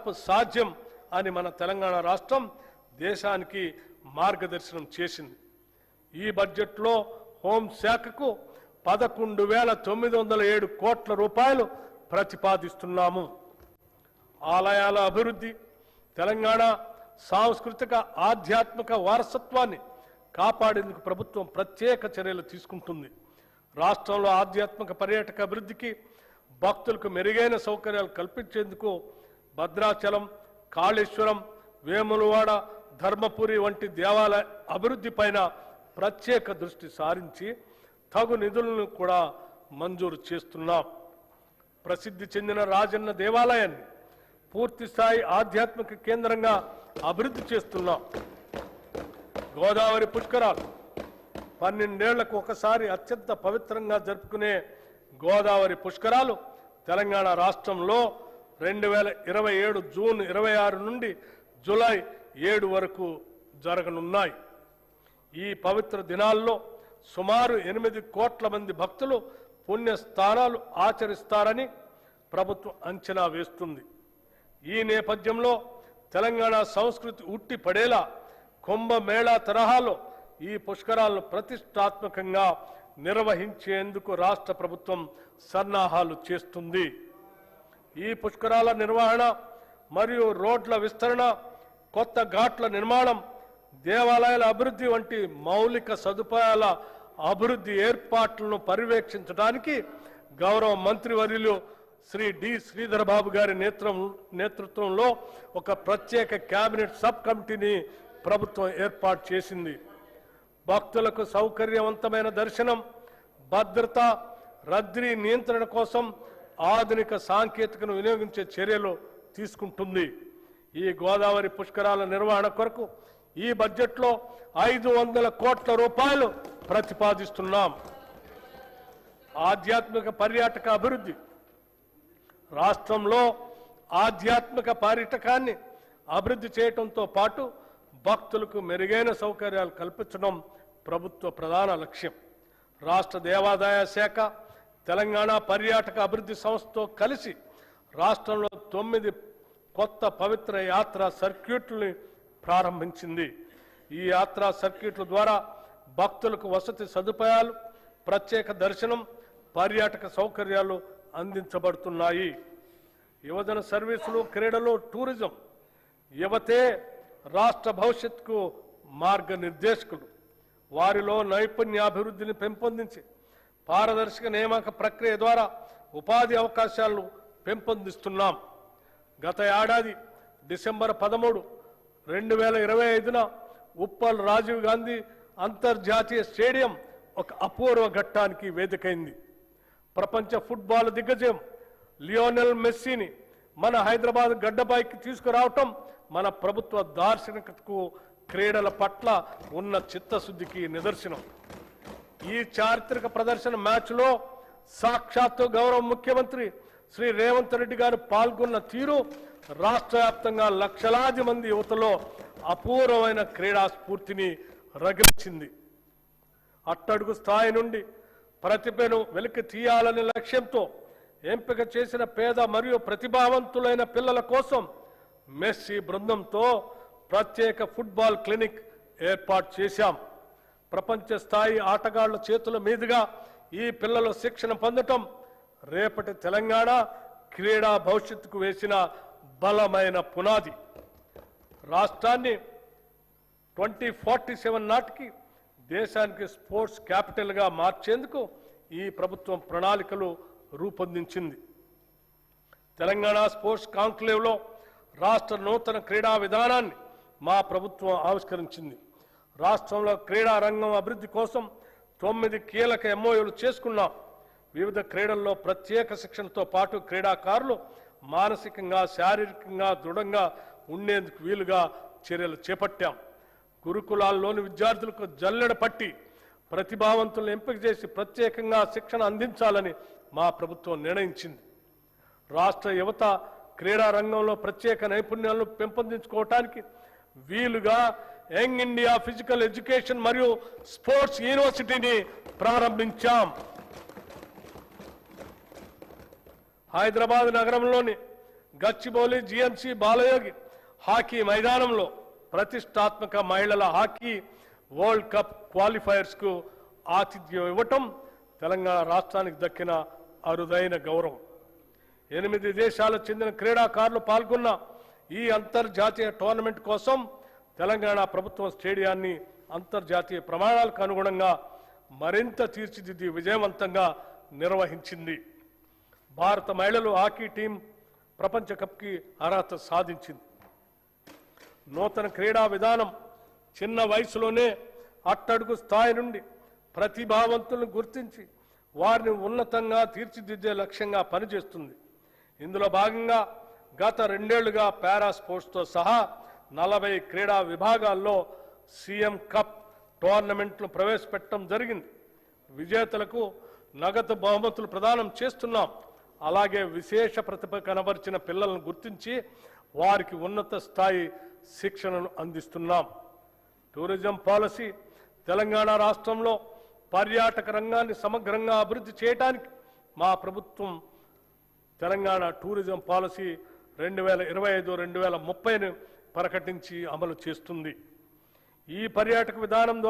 మార్పు సాధ్యం అని మన తెలంగాణ రాష్ట్రం దేశానికి మార్గదర్శనం చేసింది. ఈ బడ్జెట్లో హోంశాఖకు 11,907 కోట్ల రూపాయలు ప్రతిపాదిస్తున్నాము. ఆలయాల అభివృద్ధి, తెలంగాణ సాంస్కృతిక ఆధ్యాత్మిక వారసత్వాన్ని కాపాడేందుకు ప్రభుత్వం ప్రత్యేక చర్యలు తీసుకుంటుంది. రాష్ట్రంలో ఆధ్యాత్మిక పర్యాటక అభివృద్ధికి, భక్తులకు మెరుగైన సౌకర్యాలు కల్పించేందుకు భద్రాచలం, కాళేశ్వరం, వేములవాడ, ధర్మపురి వంటి దేవాలయ అభివృద్ధిపైన ప్రత్యేక దృష్టి సారించి తగు నిధులను కూడా మంజూరు చేస్తున్నాం. ప్రసిద్ధి చెందిన రాజన్న దేవాలయాన్ని పూర్తిస్థాయి ఆధ్యాత్మిక కేంద్రంగా అభివృద్ధి చేస్తున్నాం. గోదావరి పుష్కరాలు 12 ఏళ్లకు ఒకసారి అత్యంత పవిత్రంగా జరుపుకునే గోదావరి పుష్కరాలు తెలంగాణ రాష్ట్రంలో 2027 జూన్ 26 నుండి జూలై 7 వరకు జరగనున్నాయి. ఈ పవిత్ర దినాల్లో సుమారు 8 కోట్ల మంది భక్తులు పుణ్యస్థానాలు ఆచరిస్తారని ప్రభుత్వం అంచనా వేస్తుంది. ఈ నేపథ్యంలో తెలంగాణ సంస్కృతి ఉట్టి పడేలా కుంభమేళా తరహాలో ఈ పుష్కరాలను ప్రతిష్టాత్మకంగా నిర్వహించేందుకు రాష్ట్ర ప్రభుత్వం సన్నాహాలు చేస్తుంది. ఈ పుష్కరాల నిర్వహణ మరియు రోడ్ల విస్తరణ, కొత్త ఘాట్ల నిర్మాణం, దేవాలయాల అభివృద్ధి వంటి మౌలిక సదుపాయాల అభివృద్ధి ఏర్పాట్లను పర్యవేక్షించడానికి గౌరవ మంత్రివర్యులు శ్రీ డి శ్రీధర్ బాబు గారి నేతృత్వంలో ఒక ప్రత్యేక కేబినెట్ సబ్ కమిటీని ప్రభుత్వం ఏర్పాటు చేసింది. భక్తులకు సౌకర్యవంతమైన దర్శనం, భద్రత, రద్దీ నియంత్రణ కోసం ఆధునిక సాంకేతికను వినియోగించే చర్యలు తీసుకుంటుంది. ఈ గోదావరి పుష్కరాల నిర్వహణ కొరకు ఈ బడ్జెట్లో 500 కోట్ల రూపాయలు ప్రతిపాదిస్తున్నాం. ఆధ్యాత్మిక పర్యాటక అభివృద్ధి, రాష్ట్రంలో ఆధ్యాత్మిక పర్యాటకాన్ని అభివృద్ధి చేయడంతో పాటు భక్తులకు మెరుగైన సౌకర్యాలు కల్పించడం ప్రభుత్వ ప్రధాన లక్ష్యం. రాష్ట్ర దేవాదాయ శాఖ తెలంగాణ పర్యాటక అభివృద్ధి సంస్థతో కలిసి రాష్ట్రంలో 9 కొత్త పవిత్ర యాత్రా సర్క్యూట్లని ప్రారంభించింది. ఈ యాత్రా సర్క్యూట్ల ద్వారా భక్తులకు వసతి సదుపాయాలు, ప్రత్యేక దర్శనం, పర్యాటక సౌకర్యాలు అందించబడుతున్నాయి. యువజన సర్వీసులు, క్రీడలు, టూరిజం, యువతే రాష్ట్ర భవిష్యత్తుకు మార్గనిర్దేశకులు. వారిలో నైపుణ్యాభివృద్ధిని పెంపొందించి పారదర్శక నియామక ప్రక్రియ ద్వారా ఉపాధి అవకాశాలను పెంపొందిస్తున్నాం. గత ఏడాది డిసెంబర్ 13, 2025న ఉప్పల్ రాజీవ్ గాంధీ అంతర్జాతీయ స్టేడియం ఒక అపూర్వ ఘట్టానికి వేదికైంది. ప్రపంచ ఫుట్బాల్ దిగ్గజం లియోనెల్ మెస్సీని మన హైదరాబాద్ గడ్డపైకి తీసుకురావటం మన ప్రభుత్వ దార్శనికతకు, క్రీడల పట్ల ఉన్న చిత్తశుద్ధికి నిదర్శనం. ఈ చారిత్రక ప్రదర్శన మ్యాచ్లో సాక్షాత్తు గౌరవ ముఖ్యమంత్రి శ్రీ రేవంత్ రెడ్డి గారు పాల్గొన్న తీరు రాష్ట్ర వ్యాప్తంగా లక్షలాది మంది యువతలో అపూర్వమైన క్రీడా స్ఫూర్తిని రగిలించింది. అట్టడుగు స్థాయి నుండి ప్రతిభను వెలికి తీయాలనే లక్ష్యంతో ఎంపిక చేసిన పేద మరియు ప్రతిభావంతులైన పిల్లల కోసం మెస్సీ బృందంతో ప్రత్యేక ఫుట్బాల్ క్లినిక్ ఏర్పాటు చేశాం. ప్రపంచ స్థాయి ఆటగాళ్ల చేతుల మీదుగా ఈ పిల్లలు శిక్షణ పొందటం రేపటి తెలంగాణ క్రీడా భవిష్యత్తుకు వేసిన బలమైన పునాది. రాష్ట్రాన్ని 2047 నాటికి దేశానికి స్పోర్ట్స్ క్యాపిటల్గా మార్చేందుకు ఈ ప్రభుత్వం ప్రణాళికలు రూపొందించింది. తెలంగాణ స్పోర్ట్స్ కాంక్లేవ్లో రాష్ట్ర నూతన క్రీడా విధానాన్ని మా ప్రభుత్వం ఆవిష్కరించింది. రాష్ట్రంలో క్రీడా రంగం అభివృద్ధి కోసం 9 కీలక ఎంఓయూలు చేసుకున్నాం. వివిధ క్రీడల్లో ప్రత్యేక శిక్షణతో పాటు క్రీడాకారులు మానసికంగా, శారీరకంగా దృఢంగా ఉండేందుకు వీలుగా చర్యలు చేపట్టాం. గురుకులాల్లోని విద్యార్థులకు జల్లెడ పట్టి ప్రతిభావంతులను ఎంపిక చేసి ప్రత్యేకంగా శిక్షణ అందించాలని మా ప్రభుత్వం నిర్ణయించింది. రాష్ట్ర యువత క్రీడా రంగంలో ప్రత్యేక నైపుణ్యాలను పెంపొందించుకోవటానికి వీలుగా యంగ్ ఇండియా ఫిజికల్ ఎడ్యుకేషన్ మరియు స్పోర్ట్స్ యూనివర్సిటీని ప్రారంభించాం. హైదరాబాద్ నగరంలోని గచ్చిబౌలి జిఎంసి బాలయోగి హాకీ మైదానంలో ప్రతిష్టాత్మక మహిళల హాకీ వరల్డ్ కప్ క్వాలిఫైయర్స్ కు ఆతిథ్యం ఇవ్వటం తెలంగాణ రాష్ట్రానికి దక్కిన అరుదైన గౌరవం. 8 దేశాలకు చెందిన క్రీడాకారులు పాల్గొన్న ఈ అంతర్జాతీయ టోర్నమెంట్ కోసం తెలంగాణ ప్రభుత్వం స్టేడియాన్ని అంతర్జాతీయ ప్రమాణాలకు అనుగుణంగా మరింత తీర్చిదిద్ది విజయవంతంగా నిర్వహించింది. భారత మహిళలు హాకీ టీం ప్రపంచ కప్కి అర్హత సాధించింది. నూతన క్రీడా విధానం చిన్న వయసులోనే అట్టడుగు స్థాయి నుండి ప్రతిభావంతులను గుర్తించి వారిని ఉన్నతంగా తీర్చిదిద్దే లక్ష్యంగా పనిచేస్తుంది. ఇందులో భాగంగా గత 2 ఏళ్లుగా పారా స్పోర్ట్స్తో సహా 40 క్రీడా విభాగాల్లో సీఎం కప్ టోర్నమెంట్లు ప్రవేశపెట్టడం జరిగింది. విజేతలకు నగదు బహుమతులు ప్రదానం చేస్తున్నాం. అలాగే విశేష ప్రతిభ కనబరిచిన పిల్లలను గుర్తించి వారికి ఉన్నత స్థాయి శిక్షణను అందిస్తున్నాం. టూరిజం పాలసీ తెలంగాణ రాష్ట్రంలో పర్యాటక రంగాన్ని సమగ్రంగా అభివృద్ధి చేయడానికి మా ప్రభుత్వం తెలంగాణ టూరిజం పాలసీ 2025-2030ను ప్రకటించి అమలు చేస్తుంది. ఈ పర్యాటక విధానం ద్వారా